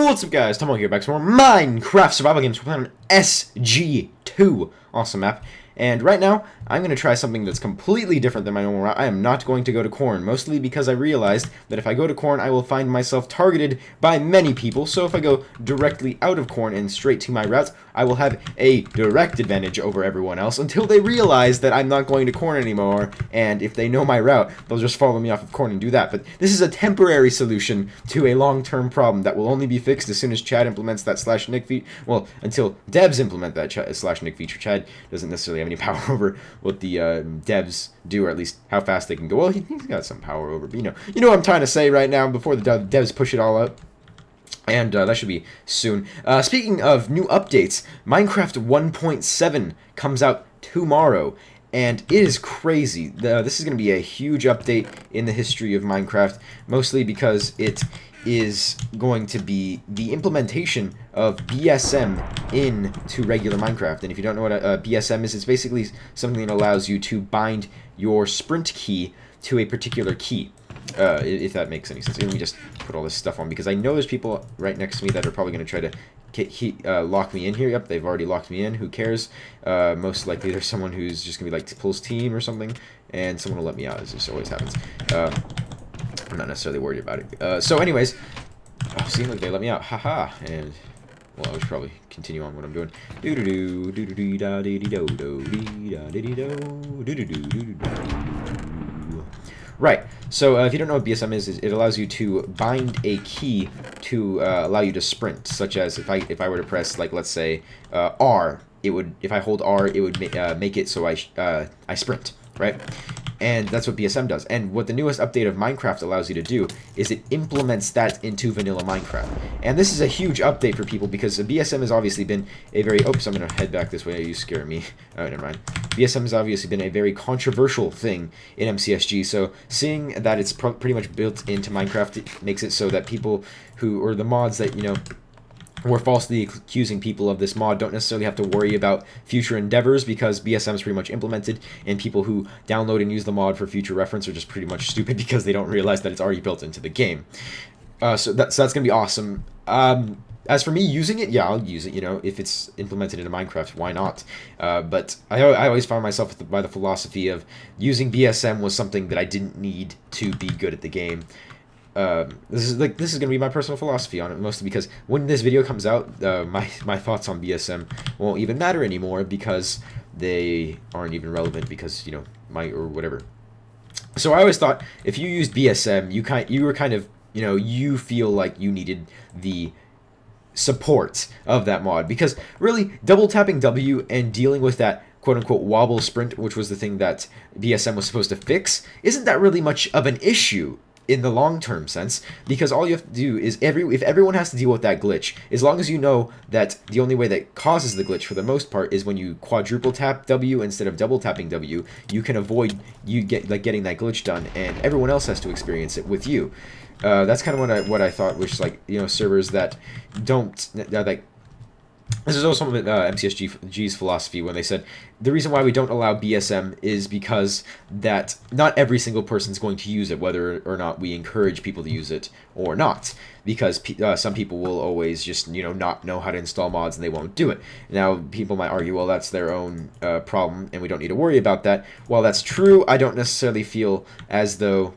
What's up, guys? ThatOneTomahawk here, back to more Minecraft survival games. We're playing on SG2. Awesome map. And right now, I'm going to try something that's completely different than my normal route. I am not going to go to corn, mostly because I realized that if I go to corn, I will find myself targeted by many people. So if I go directly out of corn and straight to my route, I will have a direct advantage over everyone else until they realize that I'm not going to corn anymore. And if they know my route, they'll just follow me off of corn and do that. But this is a temporary solution to a long-term problem that will only be fixed as soon as Chad implements that /nick feature. Well, until devs implement that /nick feature. Chad doesn't necessarily have any power over what the devs do, or at least how fast they can go. Well, he's got some power over, but you know what I'm trying to say right now before the devs push it all out. And that should be soon. Speaking of new updates, Minecraft 1.7 comes out tomorrow, and it is crazy. This is going to be a huge update in the history of Minecraft, mostly because it is going to be the implementation of BSM into regular Minecraft. And if you don't know what a BSM is, it's basically something that allows you to bind your sprint key to a particular key. If that makes any sense. Let me just put all this stuff on, because I know there's people right next to me that are probably going to try to lock me in here. Yep, they've already locked me in. Who cares? Most likely there's someone who's just going to be like Pulse Team or something, and someone will let me out, as this always happens. I'm not necessarily worried about it. So anyways, see, look, they let me out. Haha. And, well, I should probably continue on what I'm doing. Do-do-do, do-do-do, da-dee-dee-do-do, dee-da-dee-dee-do, do-do-do-do-do-do. Right, so if you don't know what BSM is, it allows you to bind a key to allow you to sprint, such as if I were to press, like, let's say, R, it would, if I hold R, it would make it so I sprint, right? And that's what BSM does. And what the newest update of Minecraft allows you to do is it implements that into vanilla Minecraft. And this is a huge update for people, because BSM has obviously been a very... Oops, I'm going to head back this way. You scare me. Oh, never mind. BSM has obviously been a very controversial thing in MCSG. So seeing that it's pretty much built into Minecraft, it makes it so that people who... or the mods that, you know... we're falsely accusing people of this mod don't necessarily have to worry about future endeavors, because BSM is pretty much implemented, and people who download and use the mod for future reference are just pretty much stupid because they don't realize that it's already built into the game. So that's going to be awesome. As for me using it, yeah, I'll use it, you know, if it's implemented into Minecraft, why not? But I always found myself by the philosophy of using BSM was something that I didn't need to be good at the game. This is gonna be my personal philosophy on it, mostly because when this video comes out, my thoughts on BSM won't even matter anymore, because they aren't even relevant, because, you know, or whatever. So I always thought if you used BSM, you were kind of, you know, you feel like you needed the support of that mod, because really double tapping W and dealing with that quote-unquote wobble sprint, which was the thing that BSM was supposed to fix, isn't that really much of an issue in the long-term sense, because all you have to do is if everyone has to deal with that glitch, as long as you know that the only way that causes the glitch for the most part is when you quadruple tap W instead of double tapping W, you can avoid getting that glitch done, and everyone else has to experience it with you. That's kind of what I thought, which, like, you know, servers that don't like. This is also MCSG's philosophy when they said the reason why we don't allow BSM is because that not every single person is going to use it, whether or not we encourage people to use it or not. Because some people will always just, you know, not know how to install mods and they won't do it. Now, people might argue, well, that's their own problem and we don't need to worry about that. While that's true, I don't necessarily feel as though...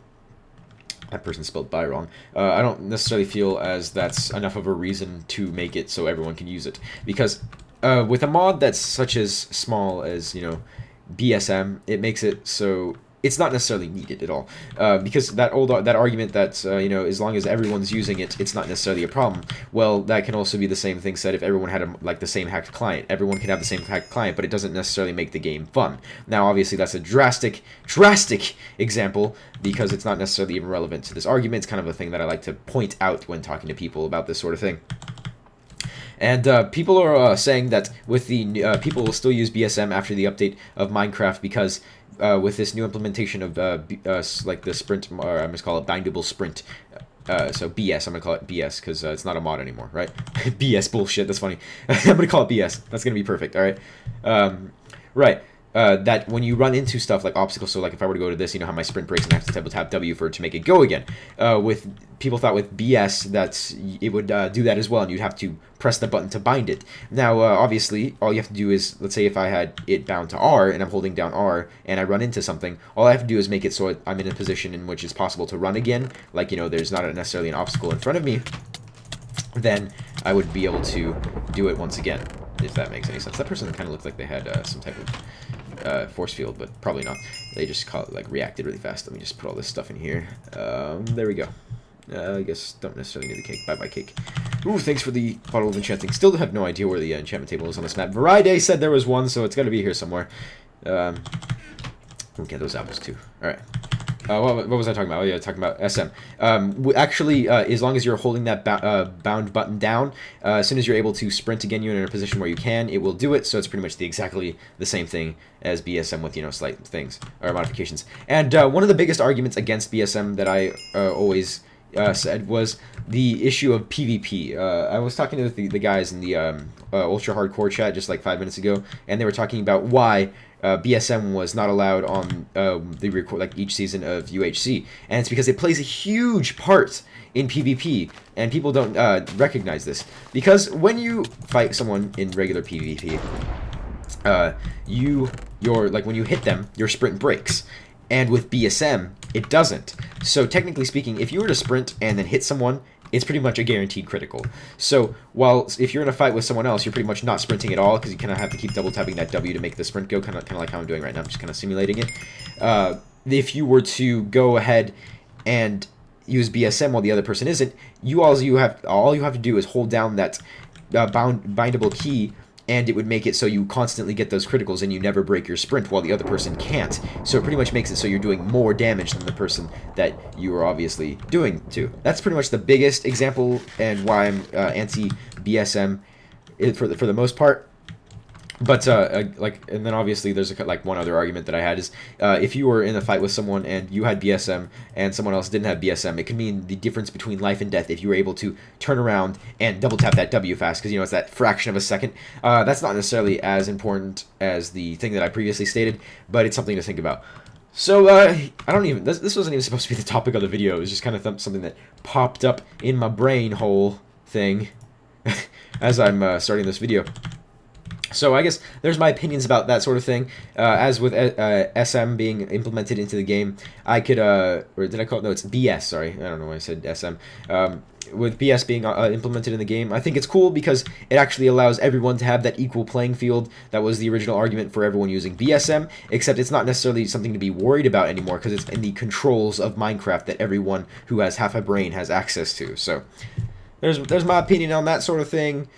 That person spelled "by" wrong. I don't necessarily feel as that's enough of a reason to make it so everyone can use it. Because with a mod that's such as small as, you know, BSM, it makes it so it's not necessarily needed at all. Because that argument that, you know, as long as everyone's using it, it's not necessarily a problem. Well, that can also be the same thing said if everyone had like the same hacked client. Everyone can have the same hacked client, but it doesn't necessarily make the game fun. Now, obviously, that's a drastic example, because it's not necessarily even relevant to this argument. It's kind of a thing that I like to point out when talking to people about this sort of thing. And people are saying that with the people will still use BSM after the update of Minecraft, because with this new implementation of like the sprint, or I'm just call it bindable sprint. So BS, I'm gonna call it BS because it's not a mod anymore, right? BS bullshit. That's funny. I'm gonna call it BS. That's gonna be perfect. All right. Right. that when you run into stuff like obstacles, so like if I were to go to this, you know how my sprint breaks and I have to double tap W for it to make it go again. With people thought with BS that it would do that as well, and you'd have to press the button to bind it. Now, obviously, all you have to do is, let's say if I had it bound to R and I'm holding down R and I run into something, all I have to do is make it so I'm in a position in which it's possible to run again. Like, you know, there's not necessarily an obstacle in front of me. Then I would be able to do it once again, if that makes any sense. That person kind of looked like they had some type of force field, but probably not. They just reacted really fast. Let me just put all this stuff in here. There we go. I guess don't necessarily need the cake. Bye-bye cake. Ooh, thanks for the bottle of enchanting. Still have no idea where the enchantment table is on this map. Variday said there was one, so it's got to be here somewhere. We'll get those apples too. All right. What was I talking about? Oh, yeah, talking about SM. Actually, as long as you're holding that bound button down, as soon as you're able to sprint again, you're in a position where you can, it will do it. So it's pretty much exactly the same thing as BSM with, you know, slight things or modifications. And one of the biggest arguments against BSM that I always said was the issue of PvP. I was talking to the guys in the ultra hardcore chat just like 5 minutes ago, and they were talking about why BSM was not allowed on each season of UHC, and it's because it plays a huge part in PvP, and people don't recognize this. Because when you fight someone in regular PvP, when you hit them, your sprint breaks. And with BSM, it doesn't. So technically speaking, if you were to sprint and then hit someone, it's pretty much a guaranteed critical. So while if you're in a fight with someone else, you're pretty much not sprinting at all because you kind of have to keep double tapping that W to make the sprint go, kind of like how I'm doing right now. I'm just kind of simulating it. If you were to go ahead and use BSM while the other person isn't, all you have to do is hold down that bindable key, and it would make it so you constantly get those criticals and you never break your sprint while the other person can't. So it pretty much makes it so you're doing more damage than the person that you are obviously doing to. That's pretty much the biggest example and why I'm anti-BSM for the most part. But and then obviously there's one other argument that I had is if you were in a fight with someone and you had BSM and someone else didn't have BSM, it could mean the difference between life and death if you were able to turn around and double tap that W fast, because you know it's that fraction of a second. That's not necessarily as important as the thing that I previously stated, but it's something to think about. So I don't even this wasn't even supposed to be the topic of the video. It was just kind of something that popped up in my brain hole thing as I'm starting this video. So I guess there's my opinions about that sort of thing. As with SM being implemented into the game, I could, or did I call it? No, it's BS, sorry. I don't know why I said SM. With BS being implemented in the game, I think it's cool because it actually allows everyone to have that equal playing field. That was the original argument for everyone using BSM, except it's not necessarily something to be worried about anymore because it's in the controls of Minecraft that everyone who has half a brain has access to. So there's my opinion on that sort of thing.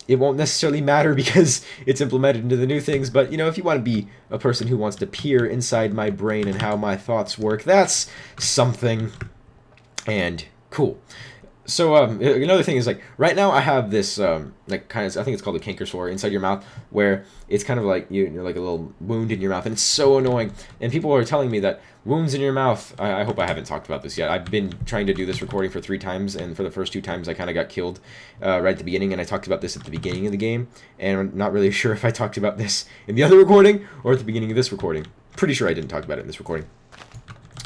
It won't necessarily matter because it's implemented into the new things, but, you know, if you want to be a person who wants to peer inside my brain and how my thoughts work, that's something. And cool. So, another thing is, like, right now I have this, I think it's called a canker sore inside your mouth, where it's kind of like, you're like a little wound in your mouth, and it's so annoying. And people are telling me that wounds in your mouth, I hope I haven't talked about this yet. I've been trying to do this recording for 3 times, and for the first 2 times I kind of got killed right at the beginning, and I talked about this at the beginning of the game, and I'm not really sure if I talked about this in the other recording or at the beginning of this recording. Pretty sure I didn't talk about it in this recording.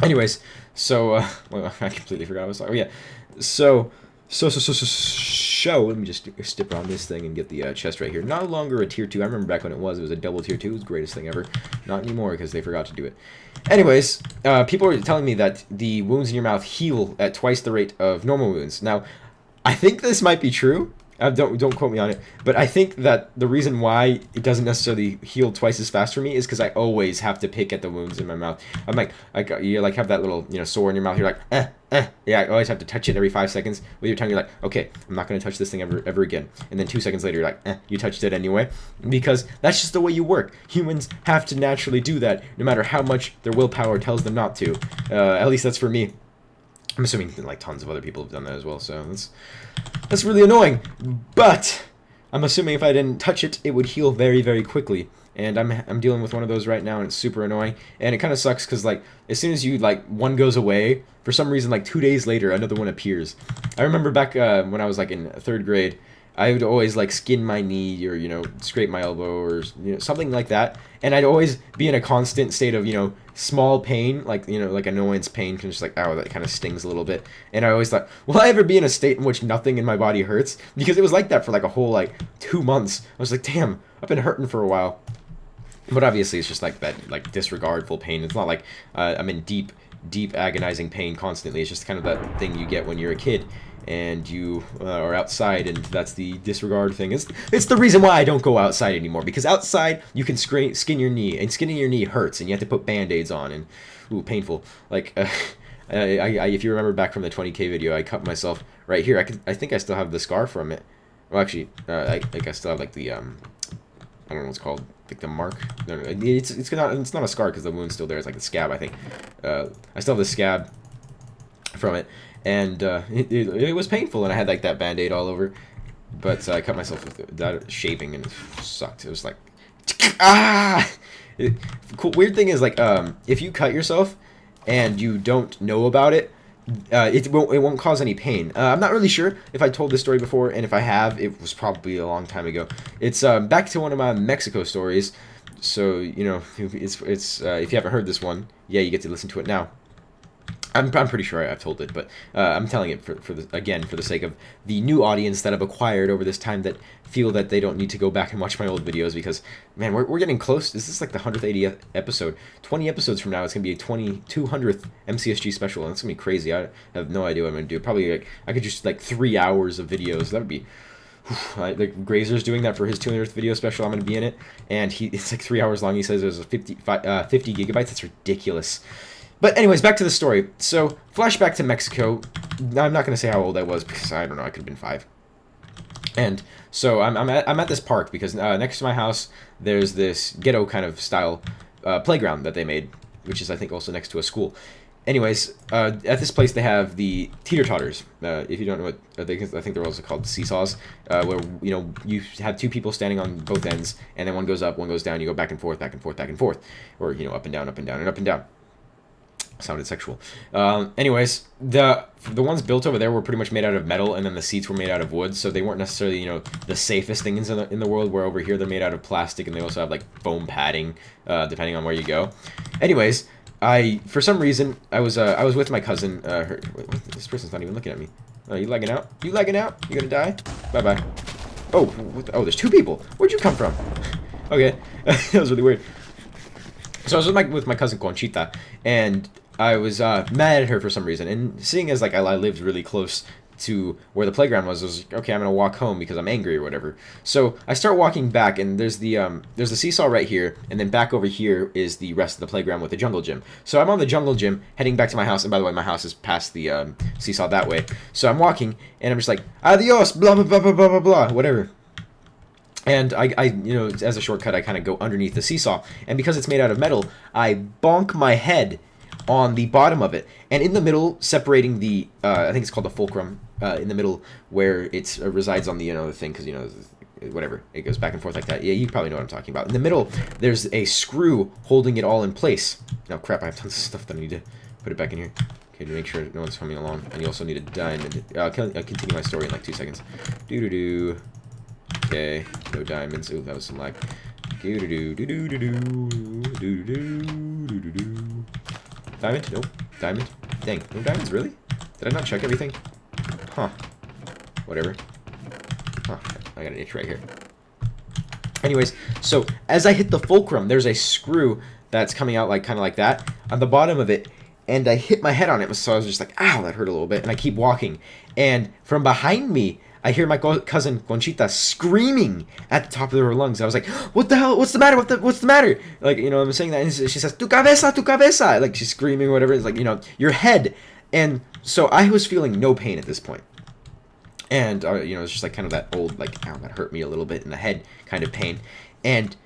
Anyways, so, well, I completely forgot what I was talking. Oh, yeah. So, let me just step on this thing and get the chest right here. No longer a tier 2. I remember back when it was a double tier 2. It was the greatest thing ever. Not anymore because they forgot to do it. Anyways, people are telling me that the wounds in your mouth heal at twice the rate of normal wounds. Now, I think this might be true. Don't quote me on it, but I think that the reason why it doesn't necessarily heal twice as fast for me is because I always have to pick at the wounds in my mouth. I'm like you like have that little sore in your mouth. You're like yeah. I always have to touch it every 5 seconds with your tongue. You're like, okay, I'm not gonna touch this thing ever again. And then 2 seconds later, you're like, you touched it anyway, because that's just the way you work. Humans have to naturally do that, no matter how much their willpower tells them not to. At least that's for me. I'm assuming like tons of other people have done that as well, so that's really annoying. But I'm assuming if I didn't touch it, it would heal very, very quickly. And I'm dealing with one of those right now, and it's super annoying. And it kind of sucks because like as soon as one goes away, for some reason like 2 days later another one appears. I remember back when I was like in 3rd grade, I would always like skin my knee or scrape my elbow or something like that, and I'd always be in a constant state of small pain, like like annoyance pain, can just like, ow, that kind of stings a little bit. And I always thought, will I ever be in a state in which nothing in my body hurts? Because it was like that for like a whole like 2 months. I was like, damn, I've been hurting for a while. But obviously it's just like that like disregardful pain. It's not like I'm in deep agonizing pain constantly. It's just kind of that thing you get when you're a kid and you are outside, and that's the disregard thing. It's the reason why I don't go outside anymore, because outside you can skin your knee, and skinning your knee hurts, and you have to put band-aids on, and ooh, painful. Like if you remember back from the 20K video, I cut myself right here. I think I still have the scar from it. Well, actually, I still have like the I don't know what it's called, like the mark. No, it's not a scar because the wound's still there. It's like the scab, I think. I still have the scab from it, and it was painful, and I had like that band-aid all over. But I cut myself with that shaving, and it sucked. It was like, ah. Cool. Weird thing is, like, if you cut yourself and you don't know about it, it won't cause any pain. I'm not really sure if I told this story before, and if I have, it was probably a long time ago. It's back to one of my Mexico stories. So it's if you haven't heard this one, yeah, you get to listen to it now. I'm pretty sure I've told it, but I'm telling it for the sake of the new audience that I've acquired over this time that feel that they don't need to go back and watch my old videos, because, man, we're getting close. This is like the 180th episode. 20 episodes from now, it's going to be a 200th MCSG special, and it's going to be crazy. I have no idea what I'm going to do. Probably, like, I could just, like, 3 hours of videos. That would be... Like, Grazer's doing that for his 200th video special. I'm going to be in it, and it's like 3 hours long. He says there's a 50 gigabytes. That's ridiculous. But anyways, back to the story. So, flashback to Mexico. I'm not going to say how old I was, because I don't know, I could have been 5. And so I'm at this park, because next to my house there's this ghetto kind of style playground that they made, which is, I think, also next to a school. Anyways, at this place they have the teeter-totters. If you don't know what, I think they're also called seesaws, where you have 2 people standing on both ends, and then one goes up, one goes down. You go back and forth, back and forth, back and forth, or up and down, up and down, and up and down. Sounded sexual. Anyways, the ones built over there were pretty much made out of metal, and then the seats were made out of wood, so they weren't necessarily the safest things in the world. Where over here they're made out of plastic, and they also have like foam padding, depending on where you go. Anyways, for some reason I was with my cousin. This person's not even looking at me. Oh, you lagging out? You lagging out? You gonna die? Bye bye. Oh, there's 2 people. Where'd you come from? Okay, that was really weird. So I was with my cousin Conchita, and I was mad at her for some reason, and seeing as like I lived really close to where the playground was, I was like, okay, I'm gonna walk home because I'm angry or whatever. So I start walking back, and there's the seesaw right here, and then back over here is the rest of the playground with the jungle gym. So I'm on the jungle gym heading back to my house, and by the way, my house is past the seesaw that way. So I'm walking, and I'm just like, adios, blah blah blah blah blah blah blah, whatever. And I as a shortcut, I kind of go underneath the seesaw, and because it's made out of metal, I bonk my head on the bottom of it, and in the middle, separating the I think it's called the fulcrum, in the middle where it resides on the the thing, because whatever, it goes back and forth like that. Yeah, you probably know what I'm talking about. In the middle, there's a screw holding it all in place. Oh crap, I have tons of stuff that I need to put it back in here. Okay, to make sure no one's coming along, and you also need a diamond. I'll continue my story in like 2 seconds. Doo-doo-doo. Okay, no diamonds. Ooh, that was some lag. Diamond? Nope. Diamond? Dang, no diamonds, really? Did I not check everything? Huh. Whatever. Huh, I got an itch right here. Anyways, so as I hit the fulcrum, there's a screw that's coming out like kind of like that on the bottom of it, and I hit my head on it, so I was just like, ow, that hurt a little bit, and I keep walking, and from behind me, I hear my cousin Conchita screaming at the top of her lungs. I was like, "What the hell? What's the matter? What's the matter?" Like, I'm saying that, and she says, "Tu cabeza, tu cabeza!" Like she's screaming or whatever. It's like, your head. And so I was feeling no pain at this point, and it's just like kind of that old like, ow, that hurt me a little bit in the head kind of pain. And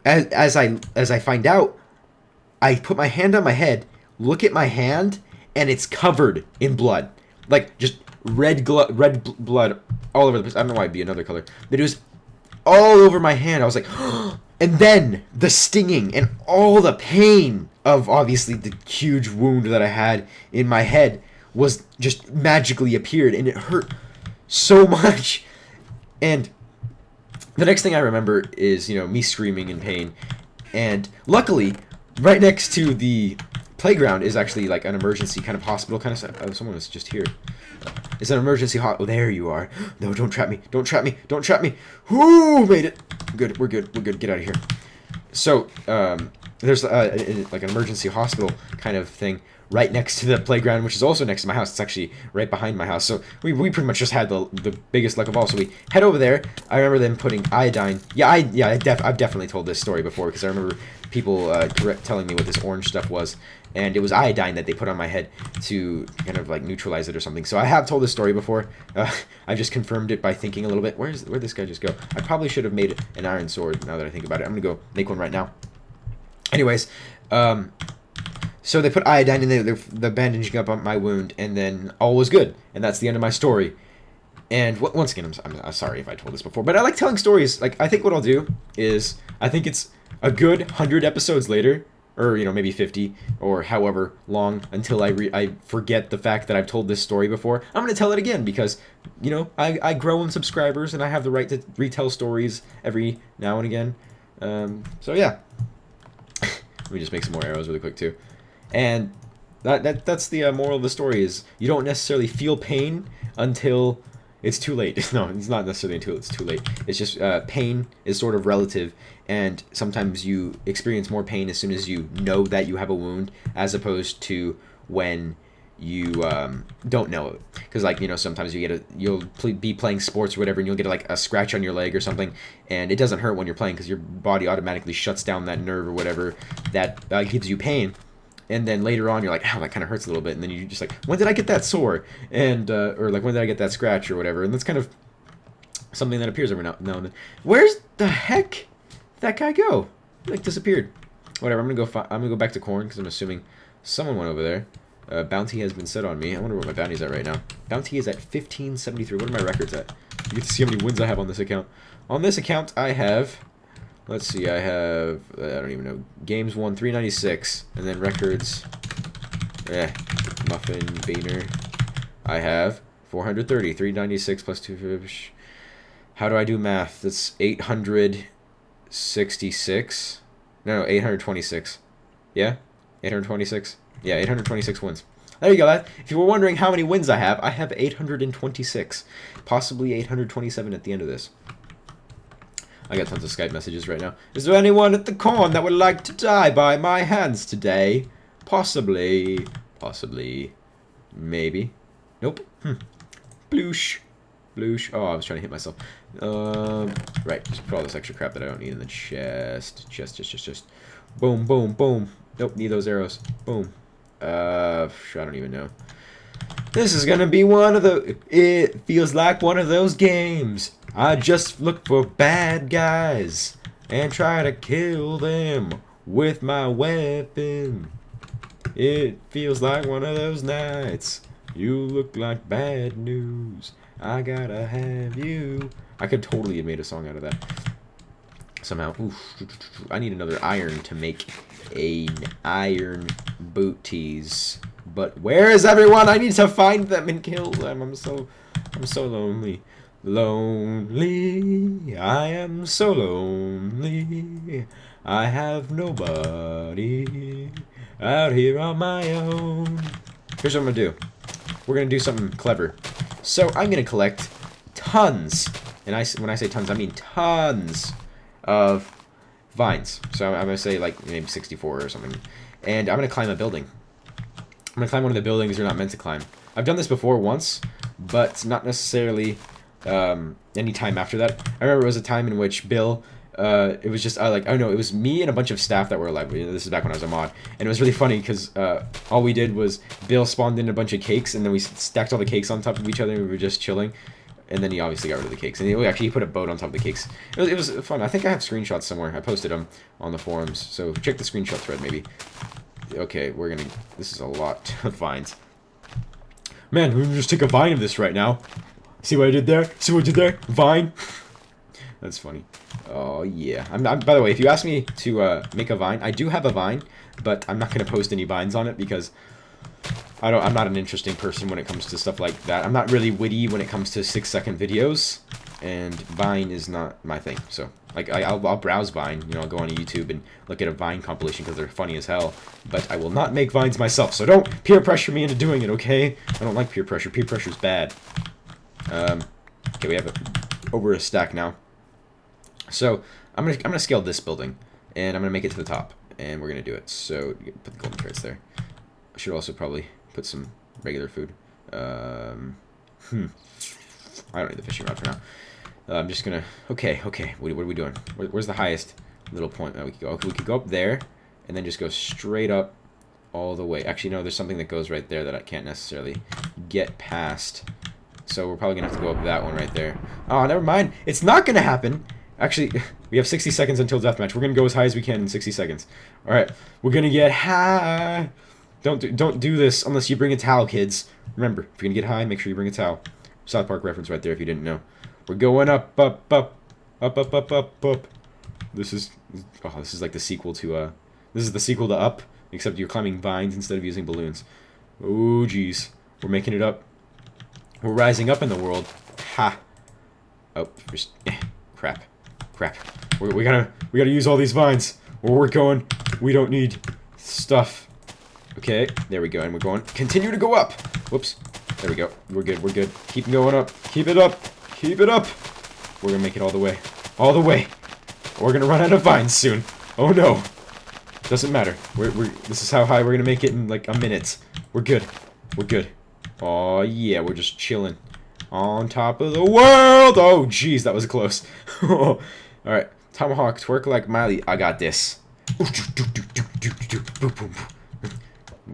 as I find out, I put my hand on my head, look at my hand, and it's covered in blood, like just red blood all over the place. I don't know why it'd be another color, but it was all over my hand. I was like, and then the stinging and all the pain of obviously the huge wound that I had in my head was just magically appeared, and it hurt so much. And the next thing I remember is, you know, me screaming in pain. And luckily, right next to the playground is actually like an emergency kind of hospital kind of stuff. Oh, someone was just here. It's an emergency oh, there you are. No, don't trap me. Don't trap me. Don't trap me. Whoo, made it. Good. We're good. We're good. Get out of here. So, there's like an emergency hospital kind of thing right next to the playground, which is also next to my house. It's actually right behind my house. So we pretty much just had the biggest luck of all. So we head over there. I remember them putting iodine. Yeah, I've definitely told this story before because I remember people telling me what this orange stuff was, and it was iodine that they put on my head to kind of like neutralize it or something. So I have told this story before. I just confirmed it by thinking a little bit. Where'd this guy just go? I probably should have made an iron sword now that I think about it. I'm gonna go make one right now. Anyways, so they put iodine in the bandaging up on my wound, and then all was good, and that's the end of my story. And once again, I'm sorry if I told this before, but I like telling stories. Like, I think what I'll do is, I think it's a good 100 episodes later, or, you know, maybe 50, or however long, until I forget the fact that I've told this story before. I'm going to tell it again, because, you know, I grow in subscribers, and I have the right to retell stories every now and again. So, yeah. Let me just make some more arrows really quick, too. And that's the moral of the story is, you don't necessarily feel pain until it's too late. No, it's not necessarily until it's too late. It's just pain is sort of relative, and sometimes you experience more pain as soon as you know that you have a wound, as opposed to when you don't know it. Because, like, you know, sometimes you'll be playing sports or whatever, and you'll get like a scratch on your leg or something, and it doesn't hurt when you're playing because your body automatically shuts down that nerve or whatever that gives you pain. And then later on, you're like, oh, that kind of hurts a little bit. And then you're just like, when did I get that sore? And, or like, when did I get that scratch or whatever? And that's kind of something that appears every now and then. Where's the heck did that guy go? He, like, disappeared. Whatever, I'm gonna go back to corn, because I'm assuming someone went over there. Bounty has been set on me. I wonder what my bounty's at right now. Bounty is at 1573. What are my records at? You get to see how many wins I have on this account. On this account, I have... Let's see, I have, I don't even know, games won 396, and then records, Muffin, Boehner, I have 430, 396 plus 2, how do I do math? That's 866, no, 826, yeah, 826, yeah, 826 wins. There you go, lad. If you were wondering how many wins I have 826, possibly 827 at the end of this. I got tons of Skype messages right now. Is there anyone at the corn that would like to die by my hands today? Possibly. Possibly. Maybe. Nope. Bloosh. Bloosh. Oh, I was trying to hit myself. Right. Just put all this extra crap that I don't need in the chest. Chest. Boom, boom, boom. Nope, need those arrows. Boom. I don't even know. This is gonna be one of the... It feels like one of those games. I just look for bad guys and try to kill them with my weapon. It feels like one of those nights. You look like bad news. I gotta have you. I could totally have made a song out of that. Somehow. Oof. I need another iron to make an iron booties. But where is everyone? I need to find them and kill them. I'm so lonely. Lonely, I am so lonely. I have nobody out here on my own. Here's what I'm gonna do. We're gonna do something clever. So I'm gonna collect tons, and when I say tons, I mean tons of vines. So I'm gonna say like maybe 64 or something, and I'm gonna climb a building. I'm gonna climb one of the buildings you're not meant to climb. I've done this before once, but not necessarily any time after that. I remember it was a time in which Bill, it was just like, oh no, it was me and a bunch of staff that were alive. This is back when I was a mod, and it was really funny because all we did was Bill spawned in a bunch of cakes, and then we stacked all the cakes on top of each other, and we were just chilling. And then he obviously got rid of the cakes, and he put a boat on top of the cakes. It was fun. I think I have screenshots somewhere. I posted them on the forums, so check the screenshot thread maybe. Okay, this is a lot of vines. Man, we can just take a vine of this right now. See what I did there? See what I did there? Vine. That's funny. Oh yeah. By the way, if you ask me to make a vine, I do have a vine, but I'm not gonna post any vines on it because I'm not an interesting person when it comes to stuff like that. I'm not really witty when it comes to 6-second videos, and Vine is not my thing. So like I'll browse Vine, you know, I'll go on YouTube and look at a Vine compilation because they're funny as hell. But I will not make Vines myself. So don't peer pressure me into doing it, okay? I don't like peer pressure. Peer pressure's bad. Okay, we have over a stack now. So I'm gonna scale this building, and I'm gonna make it to the top, and we're gonna do it. So put the golden crates there. I should also probably put some regular food. I don't need the fishing rod for now. I'm just gonna. Okay. What are we doing? Where's the highest little point that we could go? Okay, we could go up there, and then just go straight up all the way. Actually, no, there's something that goes right there that I can't necessarily get past. So we're probably gonna have to go up that one right there. Oh, never mind. It's not gonna happen. Actually, we have 60 seconds until deathmatch. We're gonna go as high as we can in 60 seconds. All right, we're gonna get high. Don't do this unless you bring a towel, kids. Remember, if you're gonna get high, make sure you bring a towel. South Park reference right there if you didn't know. We're going up. This is like the sequel to this is the sequel to Up, except you're climbing vines instead of using balloons. Oh jeez, we're making it up. We're rising up in the world. Ha. Oh, just crap. We gotta use all these vines. Where we're going, we don't need stuff. Okay, there we go, and we're going. Continue to go up. Whoops. There we go. We're good. Keep going up. Keep it up. We're gonna make it all the way. We're gonna run out of vines soon. Oh no. Doesn't matter. This is how high we're gonna make it in like a minute. We're good. Oh yeah, we're just chilling on top of the world. Oh jeez, that was close. All right, Tomahawk, twerk like Miley. I got this.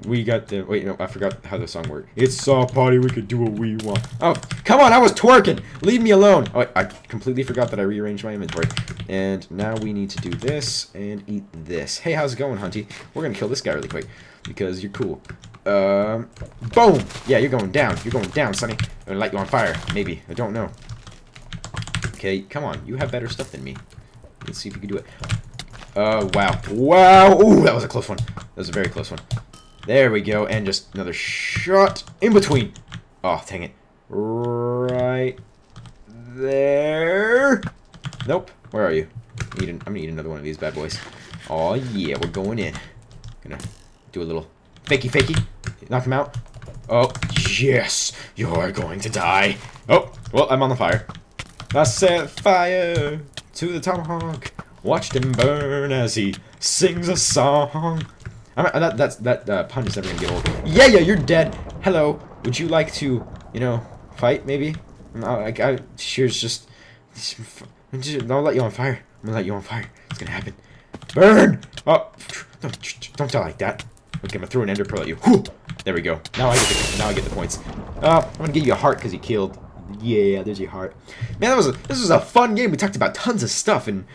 We got the. Wait, no, I forgot how the song worked. It's a party, we could do what we want. Oh, come on, I was twerking. Leave me alone. Oh, I completely forgot that I rearranged my inventory. And now we need to do this and eat this. Hey, how's it going, Hunty? We're gonna kill this guy really quick because you're cool. Boom. Yeah, you're going down. Sonny. I'm gonna light you on fire. Maybe. I don't know. Okay, come on. You have better stuff than me. Let's see if you can do it. Wow. Ooh, that was a close one. That was a very close one. There we go, and just another shot in between. Oh, dang it. Right there. Nope. Where are you? I'm gonna eat another one of these bad boys. Oh, yeah, we're going in. Gonna do a little fakey. Knock him out. Oh, yes. You're going to die. Oh, well, I'm on the fire. I set fire to the tomahawk. Watched him burn as he sings a song. That pun is never gonna get old. Yeah, you're dead. Hello. Would you like to, you know, fight maybe? She's just. I'll let you on fire. I'm gonna let you on fire. It's gonna happen. Burn! Oh, don't die like that. Okay, I'm gonna throw an ender pearl at you. Whew. There we go. Now I get the points. I'm gonna give you a heart because you killed. Yeah, there's your heart. Man, this was a fun game. We talked about tons of stuff and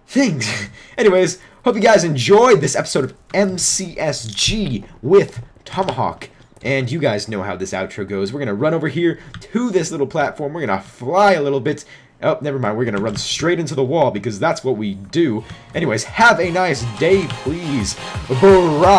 things. Anyways, hope you guys enjoyed this episode of MCSG with Tomahawk. And you guys know how this outro goes. We're gonna run over here to this little platform. We're gonna fly a little bit. Oh, never mind. We're gonna run straight into the wall because that's what we do. Anyways, have a nice day, please. Bye.